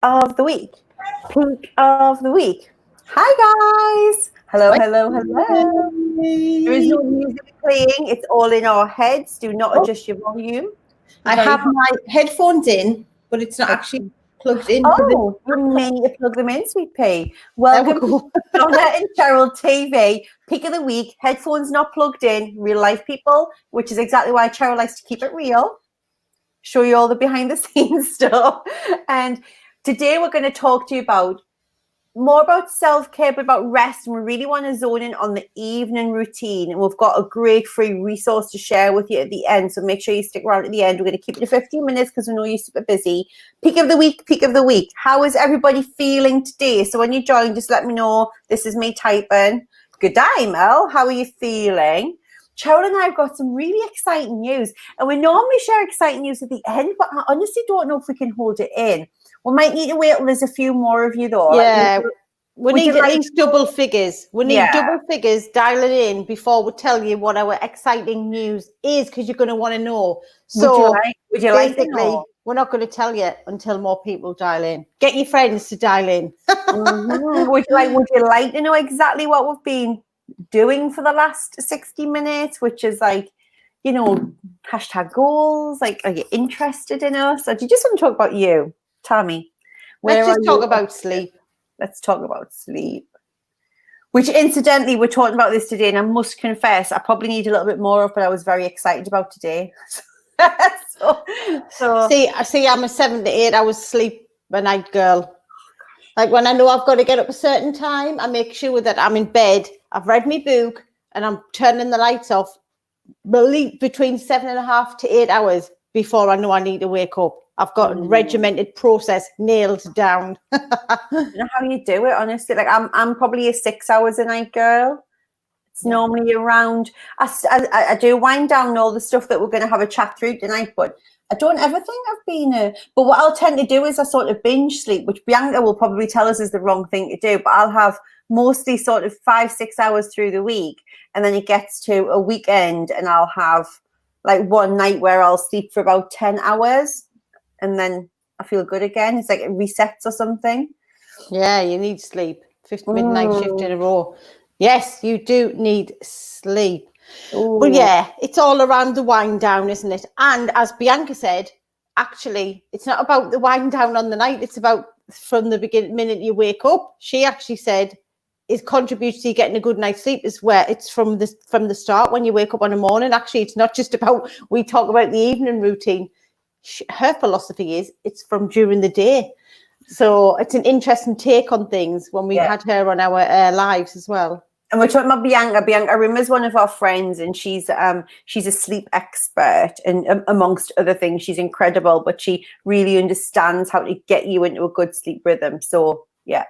of the week. Peak of the week. Hi guys. Hello. There is no music playing. It's all in our heads. Do not adjust your volume. I have my headphones in, but it's not actually plugged in. Oh, you may need to plug them in, sweet pea. Welcome to Donna and Cheryl TV. Peak of the week. Headphones not plugged in. Real life people, which is exactly why Cheryl likes to keep it real. Show you all the behind the scenes stuff. And today we're going to talk to you about more about self-care, but about rest. And we really want to zone in on the evening routine. And we've got a great free resource to share with you at the end. So make sure you stick around at the end. We're going to keep it to 15 minutes because we know you're super busy. Peak of the week. How is everybody feeling today? So when you join, just let me know. This is me typing. Good day, Mel. How are you feeling? Cheryl and I have got some really exciting news. And we normally share exciting news at the end, but I honestly don't know if we can hold it in. We might need to wait till there's a few more of you though. Yeah, we need at least double figures. We need double figures, dial it in before we tell you what our exciting news is, because you're going to want to know. So would you like to know? We're not going to tell you until more people dial in. Get your friends to dial in. Would you like to know exactly what we've been doing for the last 60 minutes, which is like, you know, hashtag goals? Like, are you interested in us, or do you just want to talk about you? Tell me. Let's just talk about sleep. Let's talk about sleep. Which, incidentally, we're talking about this today, and I must confess, I probably need a little bit more of, but I was very excited about today. so See, I'm a 7 to 8 hours sleep a night girl. Like when I know I've got to get up a certain time, I make sure that I'm in bed. I've read my book, and I'm turning the lights off. Between 7.5 to 8 hours before I know I need to wake up. I've got a regimented process nailed down. I don't know how you do it, honestly. Like I'm probably a 6 hours a night girl. It's normally around. I do wind down all the stuff that we're going to have a chat through tonight, but I don't ever think I've been but what I'll tend to do is I sort of binge sleep, which Bianca will probably tell us is the wrong thing to do, but I'll have mostly sort of 5-6 hours through the week, and then it gets to a weekend and I'll have like one night where I'll sleep for about 10 hours and then I feel good again. It's like it resets or something. Yeah, you need sleep. 50 midnight shift in a row. Yes, you do need sleep. Ooh. But yeah, it's all around the wind down, isn't it? And as Bianca said, actually, it's not about the wind down on the night. It's about from the beginning, minute you wake up. She actually said it contributes to you getting a good night's sleep is where it's from the start when you wake up in the morning. Actually, it's not just about, we talk about the evening routine. Her philosophy is it's from during the day. So it's an interesting take on things when we had her on our lives as well. And we're talking about Bianca. Bianca Rimmer's one of our friends, and she's a sleep expert, and amongst other things, she's incredible. But she really understands how to get you into a good sleep rhythm. So yeah,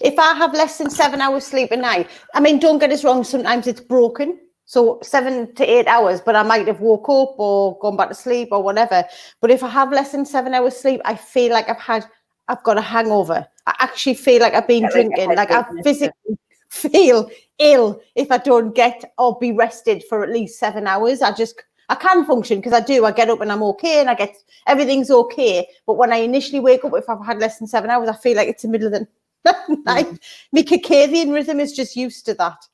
if I have less than 7 hours sleep a night, I mean, don't get us wrong. Sometimes it's broken. So 7 to 8 hours, but I might have woke up or gone back to sleep or whatever. But if I have less than 7 hours sleep, I feel like I've got a hangover. I actually feel like I've been drinking. Like I physically feel ill if I don't get or be rested for at least 7 hours. I can function because I do. I get up and I'm okay, and everything's okay. But when I initially wake up, if I've had less than 7 hours, I feel like it's the middle of the night. My circadian rhythm is just used to that.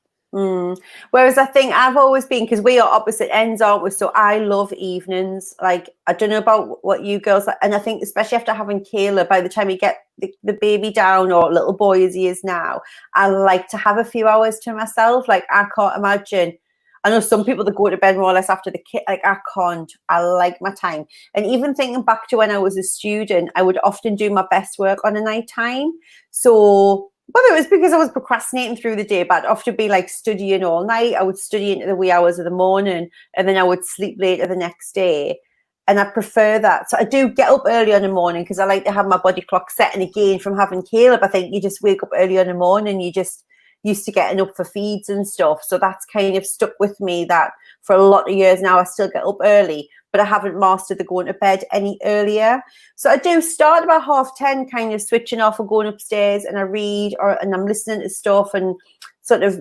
Whereas I think I've always been, because we are opposite ends, aren't we? So I love evenings. Like, I don't know about what you girls like, and I think especially after having Kayla, by the time you get the baby down, or little boy as he is now, I like to have a few hours to myself. Like, I can't imagine. I know some people that go to bed more or less after the kid. Like, I can't. I like my time. And even thinking back to when I was a student, I would often do my best work on a night time. So whether it was because I was procrastinating through the day, but I'd often be like studying all night. I would study into the wee hours of the morning, and then I would sleep later the next day. And I prefer that. So I do get up early in the morning because I like to have my body clock set. And again, from having Caleb, I think you just wake up early in the morning. You just used to getting up for feeds and stuff. So that's kind of stuck with me, that for a lot of years now, I still get up early, but I haven't mastered the going to bed any earlier. So I do start about 10:30, kind of switching off and going upstairs, and I read, and I'm listening to stuff and sort of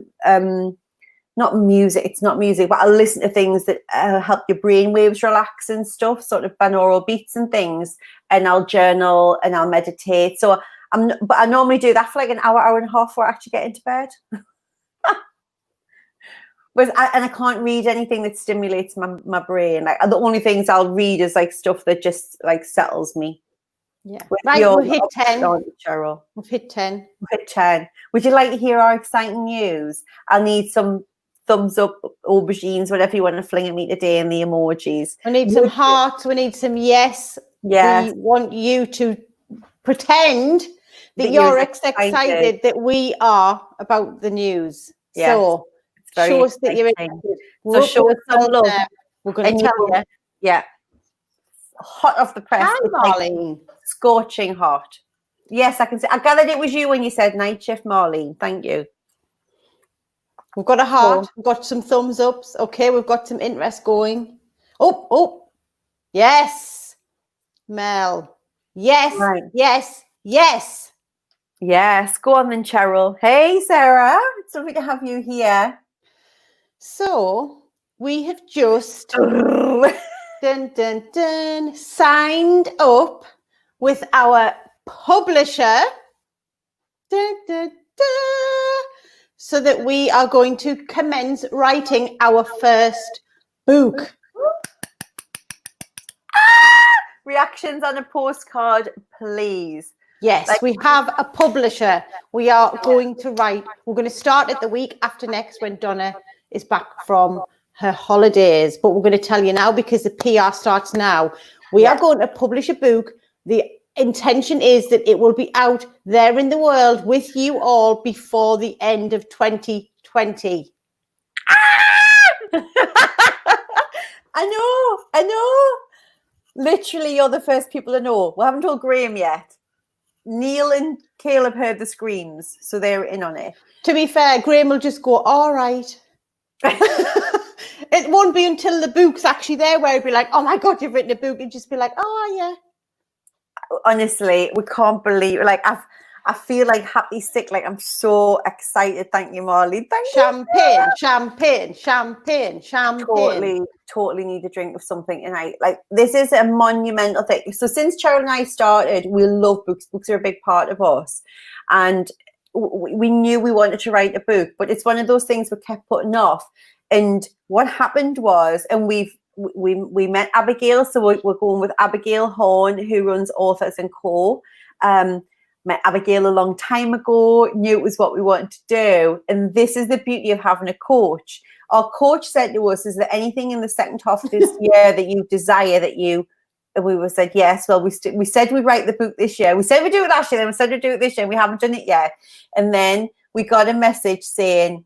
not music, it's not music, but I'll listen to things that help your brain waves relax and stuff, sort of binaural beats and things, and I'll journal and I'll meditate. So but I normally do that for like an hour and a half before I actually get into bed. And I can't read anything that stimulates my brain. Like the only things I'll read is like stuff that just like settles me. Yeah. Right, we've hit 10. Cheryl. We've hit 10. We've hit 10. Would you like to hear our exciting news? I'll need some thumbs up, aubergines, whatever you want to fling at me today, and the emojis. We need some hearts. We need some yes. Yes. We want you to pretend that you're excited that we are about the news. Yes. So show us that you're excited. So show us some love. We're going to tell you. Yeah. Hot off the press. Hi, Marlene. Scorching hot. Yes, I can see. I gathered it was you when you said night shift, Marlene. Thank you. We've got a heart. We've got some thumbs ups. Okay, we've got some interest going. Oh. Yes. Mel. Yes. Right. Yes. Yes. Yes. Go on then, Cheryl. Hey, Sarah. It's lovely to have you here. So we have just signed up with our publisher so that we are going to commence writing our first book. Reactions on a postcard, please. Yes, we have a publisher. We are going to write. We're going to start it the week after next when Donna is back from her holidays. But we're going to tell you now because the PR starts now. We are going to publish a book. The intention is that it will be out there in the world with you all before the end of 2020. I know. Literally, you're the first people to know. We haven't told Graham yet. Neil and Caleb heard the screams, so they're in on it. To be fair, Graham will just go, all right. It won't be until the book's actually there where he'll be like, oh my God, you've written a book, and just be like, oh yeah. Honestly, we can't believe, like, I feel like happy sick, like I'm so excited. Thank you, Marley. Champagne. Totally need a drink of something tonight. Like, this is a monumental thing. So since Cheryl and I started, we love books. Books are a big part of us. And we knew we wanted to write a book, but it's one of those things we kept putting off. And what happened was, and we met Abigail, so we're going with Abigail Horn, who runs Authors & Co. Met Abigail a long time ago, knew it was what we wanted to do. And this is the beauty of having a coach. Our coach said to us, is there anything in the second half of this year that you desire that you, and we said, yes. Well, we said we'd write the book this year. We said we'd do it last year, then we said we'd do it this year. We haven't done it yet. And then we got a message saying,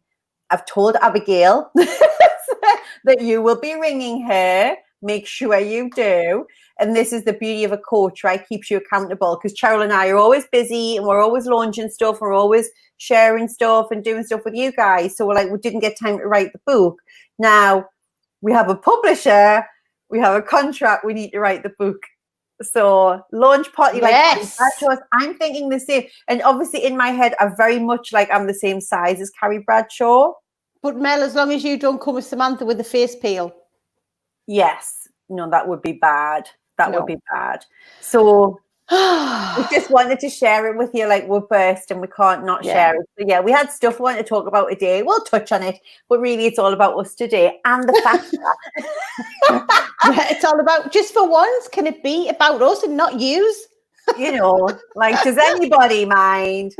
I've told Abigail that you will be ringing her. Make sure you do. And this is the beauty of a coach, right? Keeps you accountable, because Cheryl and I are always busy and we're always launching stuff. And we're always sharing stuff and doing stuff with you guys. So we're like, we didn't get time to write the book. Now we have a publisher, we have a contract, we need to write the book. So launch party, yes. Like I'm thinking the same. And obviously in my head, I very much like I'm the same size as Carrie Bradshaw. But Mel, as long as you don't come with Samantha with the face peel. Yes. No, that would be bad. That would be bad. So we just wanted to share it with you, like we're burst and we can't not share it. So yeah, we had stuff we wanted to talk about today. We'll touch on it, but really it's all about us today. And the fact that it's all about, just for once, can it be about us and not yous? You know, like, does anybody mind?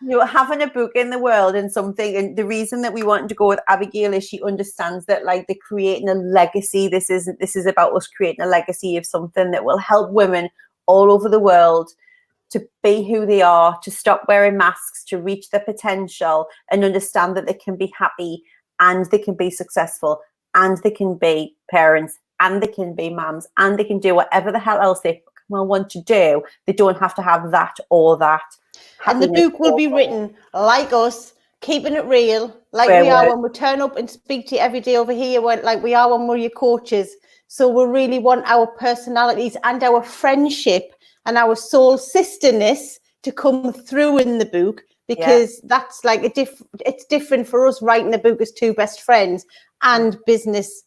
You know, having a book in the world and something, and the reason that we wanted to go with Abigail is she understands that, like, they're creating a legacy. This is about us creating a legacy of something that will help women all over the world to be who they are, to stop wearing masks, to reach their potential, and understand that they can be happy and they can be successful and they can be parents and they can be mums and they can do whatever the hell else they want to do. They don't have to have that or that. And the book will be written like us, keeping it real, like we are when we turn up and speak to you every day over here, like we are when we're your coaches. So we really want our personalities and our friendship and our soul sisterness to come through in the book, because that's like it's different for us writing a book as two best friends and business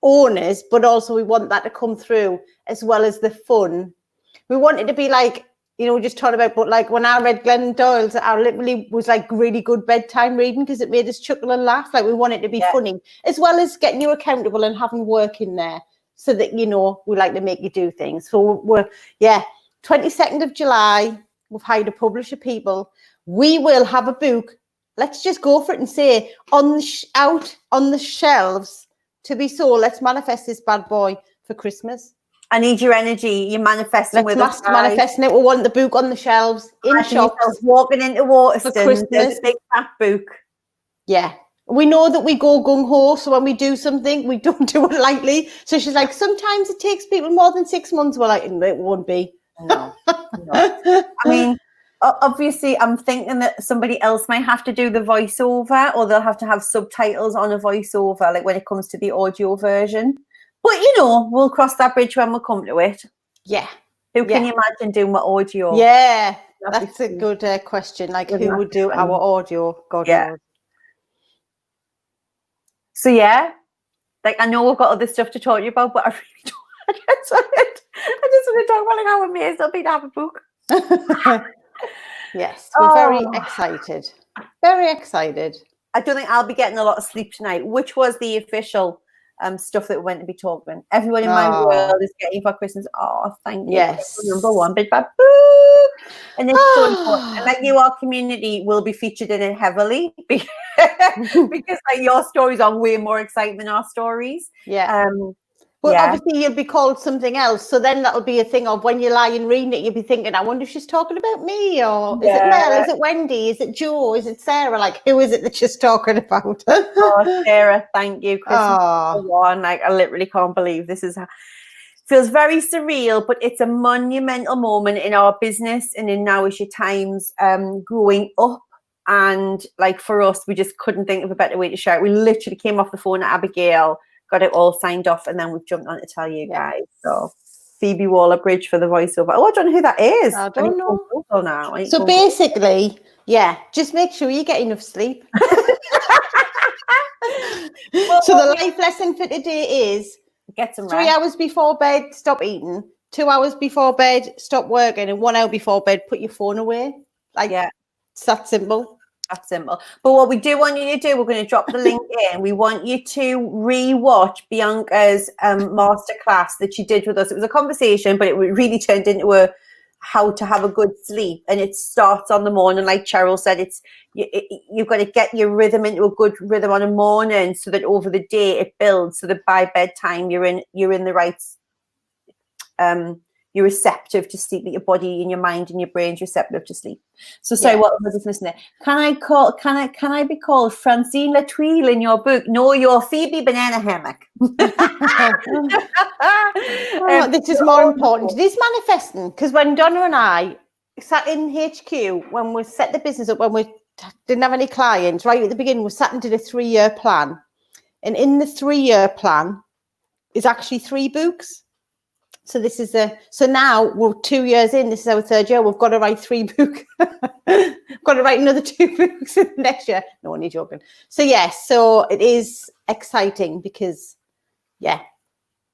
owners, but also we want that to come through as well as the fun. We want it to be like, you know, we just talked about, but like when I read Glennon Doyle's, I literally was like really good bedtime reading because it made us chuckle and laugh. Like we want it to be funny, as well as getting you accountable and having work in there so that, you know, we like to make you do things. So we're 22nd of July, we've hired a publisher, people. We will have a book. Let's just go for it and say out on the shelves to be sold. Let's manifest this bad boy for Christmas. I need your energy. You're manifesting with us. Manifesting it. We want the book on the shelves in shops. Walking into Waterston, there's a big fat book. Yeah. We know that we go gung-ho, so when we do something, we don't do it lightly. So she's like, sometimes it takes people more than 6 months. We're like, it won't be. No. I mean, obviously, I'm thinking that somebody else might have to do the voiceover, or they'll have to have subtitles on a voiceover, like when it comes to the audio version. But, you know, we'll cross that bridge when we come to it. Yeah. Who can you imagine doing what audio? Yeah, that's a good question. Like, who would do our audio? God knows. So, like, I know we've got other stuff to talk to you about, but I really don't. I just want to talk about like how amazed I'll be to have a book. Yes, we're very excited. Very excited. I don't think I'll be getting a lot of sleep tonight, which was the official stuff that we're meant to be talking. Everyone in my world is getting for Christmas. Oh, thank you. Yes. Number one, big bad book. And it's so important. And like you, our community will be featured in it heavily because like your stories are way more exciting than our stories. Yeah. Well, obviously you'll be called something else. So then that'll be a thing of when you lie and reading it, you'll be thinking, I wonder if she's talking about me, or is it Mel? Is it Wendy? Is it Jo? Is it Sarah? Like, who is it that she's talking about? Oh, Sarah, thank you. One. Like, I literally can't believe this is feels very surreal, but it's a monumental moment in our business and in Now Is Your Times growing up. And like for us, we just couldn't think of a better way to share it. We literally came off the phone at Abigail, got it all signed off, and then we've jumped on to tell you guys. So Phoebe Waller-Bridge for the voiceover. Oh, I don't know who that is. I don't know. Now. So basically, just make sure you get enough sleep. So the life lesson for today is get some 3 hours before bed, stop eating. 2 hours before bed, stop working. And 1 hour before bed, put your phone away. Like, it's that simple. That's simple. But what we do want you to do, we're going to drop the link in. We want you to re-watch Bianca's masterclass that she did with us. It was a conversation, but it really turned into a how to have a good sleep. And it starts on the morning. Like Cheryl said, you've got to get your rhythm into a good rhythm on a morning so that over the day it builds, so that by bedtime you're in the right you're receptive to sleep, that your body and your mind and your brain's receptive to sleep. So sorry, what was I missing there? Can I be called Francine Latwille in your book? No, you're Phoebe Banana Hammock. This is more important. It is manifesting, because when Donna and I sat in HQ, when we set the business up, when we didn't have any clients, right at the beginning, we sat and did a 3-year plan. And in the 3-year plan is actually 3 books. So this is so now we're 2 years in. This is our 3rd year. We've got to write 3 books. Got to write another 2 books next year. No, only joking. So so it is exciting because it's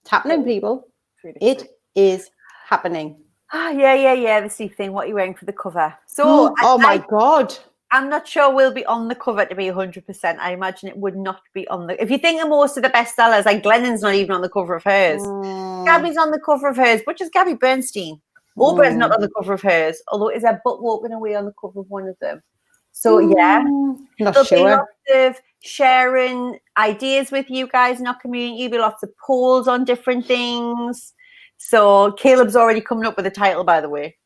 happening, people. It is happening. The sleep thing. What are you wearing for the cover? So my God. I'm not sure we'll be on the cover to be 100%. I imagine it would not be on the... If you think of most of the bestsellers, like Glennon's not even on the cover of hers. Gabby's on the cover of hers, but just Gabby Bernstein. Oprah's not on the cover of hers, although is her butt walking away on the cover of one of them. So, not sure. Be lots of sharing ideas with you guys in our community. There'll be lots of polls on different things. So Caleb's already coming up with a title, by the way.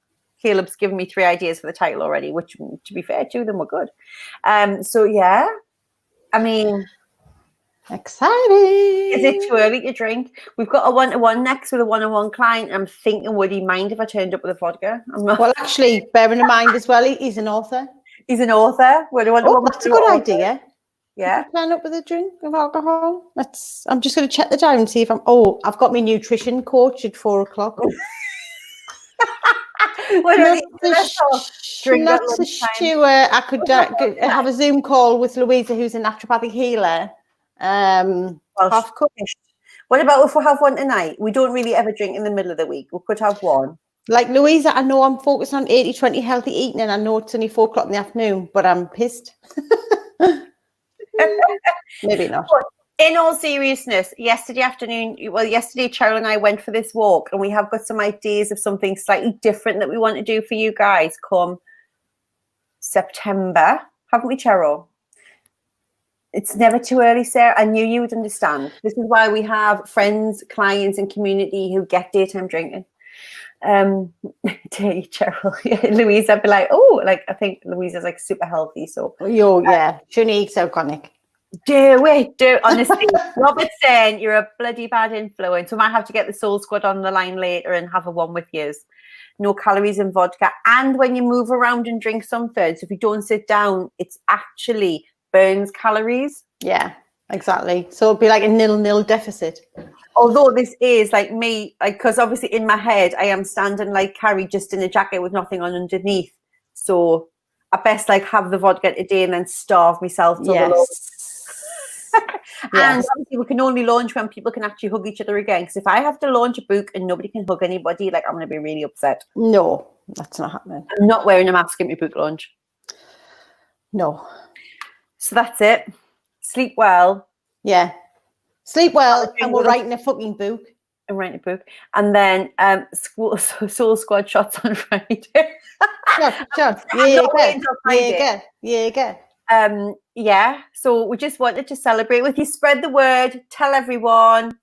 Caleb's given me 3 ideas for the title already, which, to be fair, 2 of them were good. I mean, exciting. Is it too early to drink? We've got a 1-to-1 next with a 1-on-1 client. I'm thinking, would he mind if I turned up with a vodka? Well, actually, bearing in mind as well, he's an author. He's an author. That's a good idea. Yeah. Turn up with a drink of alcohol. I'm just going to check the time and see if I've got my nutrition coach at 4:00. What are drink at Not so lunchtime. sure. I could have a Zoom call with Louisa, who's a naturopathic healer. Well, Half cooked. what about if we have one tonight? We don't really ever drink in the middle of the week. We could have one. Like Louisa, I know I'm focused on 80-20 healthy eating, and I know it's only 4 o'clock in the afternoon, but I'm pissed. Maybe not. In all seriousness, yesterday, Cheryl and I went for this walk, and we have got some ideas of something slightly different that we want to do for you guys come September. Haven't we, Cheryl? It's never too early, Sarah. I knew you would understand. This is why we have friends, clients, and community who get daytime drinking. Cheryl, Louisa, I'd be like, oh, like I think Louisa's like super healthy. So, yeah, Shanique's iconic. Do it. Honestly, Robert's saying you're a bloody bad influence. We might have to get the Soul Squad on the line later and have a one with yous. No calories in vodka. And when you move around and drink something, so if you don't sit down, it's actually burns calories. Yeah, exactly. So it'd be like a 0-0 deficit. Although this is like me, like because obviously in my head I am standing like Carrie just in a jacket with nothing on underneath. So I best like have the vodka today and then starve myself till the low. And obviously we can only launch when people can actually hug each other again. Because if I have to launch a book and nobody can hug anybody, like I'm going to be really upset. No, that's not happening. I'm not wearing a mask at my book launch. No. So that's it. Sleep well. Yeah. Sleep well, and we're writing a fucking book. And writing a book. And then Soul Squad shots on Friday. Sure. Yeah. Yeah, so we just wanted to celebrate with you. Spread the word, tell everyone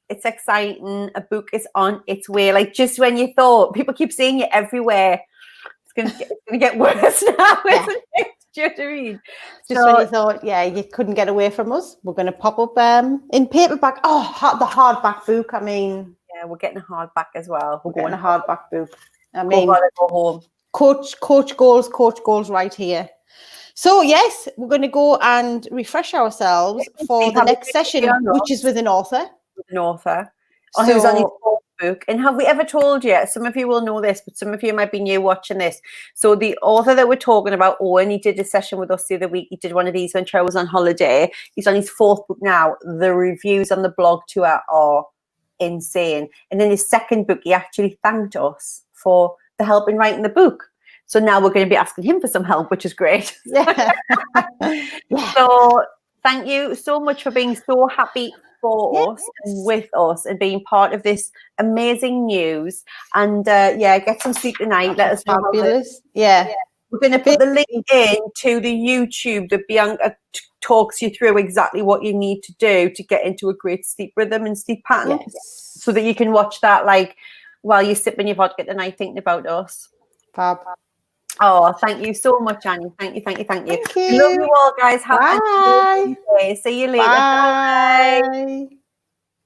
it's exciting. A book is on its way. Like just when you thought people keep seeing it everywhere, it's gonna get worse now, isn't it? Do you know what I mean? Just when you thought, you couldn't get away from us, we're going to pop up in paperback. Oh, the hardback book. I mean, yeah, we're getting a hardback as well. We're going a hardback book. I mean, go home. Coach goals right here. So yes, we're going to go and refresh ourselves for the next session, which is with an author. Who's on his fourth book. And have we ever told you? Some of you will know this, but some of you might be new watching this. So the author that we're talking about, Owen, he did a session with us the other week. He did one of these when Cheryl was on holiday. He's on his fourth book now. The reviews on the blog tour are insane. And in his second book, he actually thanked us for the help in writing the book. So now we're going to be asking him for some help, which is great. Yeah. So thank you so much for being so happy for us and with us and being part of this amazing news. And get some sleep tonight. Let us know. Fabulous. We're going to put the link in to the YouTube that Bianca talks you through exactly what you need to do to get into a great sleep rhythm and sleep pattern, so that you can watch that like while you're sipping your vodka tonight thinking about us. Fab. Oh, thank you so much, Annie. Thank you. Thank you. Love you all, guys. Have a good day. See you later. Bye.